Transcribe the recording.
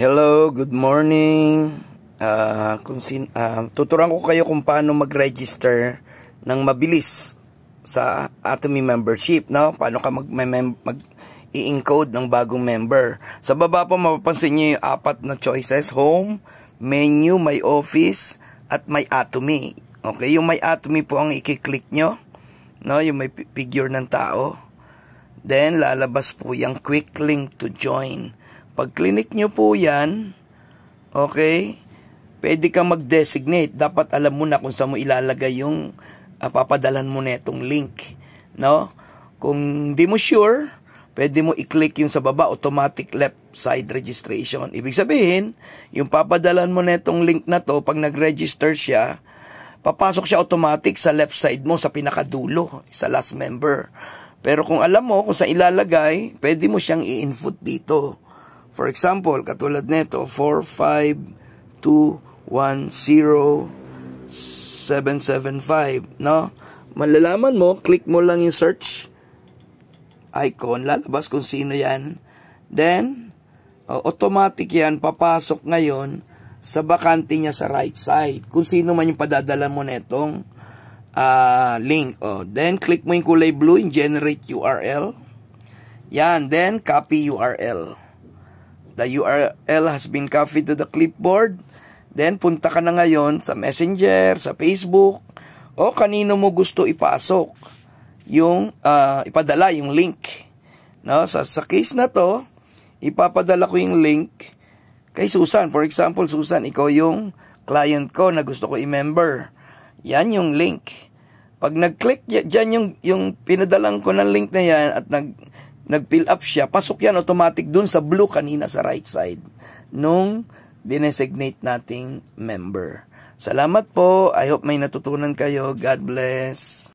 Hello, good morning. Tuturuan ko kayo kung paano mag-register ng mabilis sa Atomy membership, no? Paano ka i-encode ng bagong member. Sa baba po mapapansin niyo yung 4 na choices: home, menu, my office, at my Atomy. Okay, yung my Atomy po ang i-click nyo, no? Yung may figure ng tao. Then lalabas po yung quick link to join. Pag click nyo po yan, okay, pwede kang mag-designate. Dapat alam mo na kung saan mo ilalagay yung papadalan mo na itong link, no? Kung di mo sure, pwede mo i-click yung sa baba, automatic left side registration. Ibig sabihin, yung papadalan mo na itong link na to, pag nag-register siya, papasok siya automatic sa left side mo, sa pinakadulo, sa last member. Pero kung alam mo kung saan ilalagay, pwede mo siyang i-input dito. For example, katulad nito, 45210.775, no? Malalaman mo, click mo lang yung search icon, lalabas kung sino yan. Then, automatic yan, papasok ngayon sa bakante niya sa right side. Kung sino man yung padadala mo netong link. Then, click mo yung kulay blue, yung generate URL. Yan, then, copy URL. The URL has been copied to the clipboard. Then, punta ka na ngayon sa Messenger, sa Facebook, o kanino mo gusto ipasok yung, ipadala yung link. No? Sa case na to, ipapadala ko yung link kay Susan. For example, Susan, ikaw yung client ko na gusto ko i-member. Yan yung link. Pag nag-click dyan yung pinadalang ko ng link na yan at nag-fill up siya, pasok yan automatic dun sa blue kanina sa right side nung dinesignate nating member. Salamat po. I hope may natutunan kayo. God bless.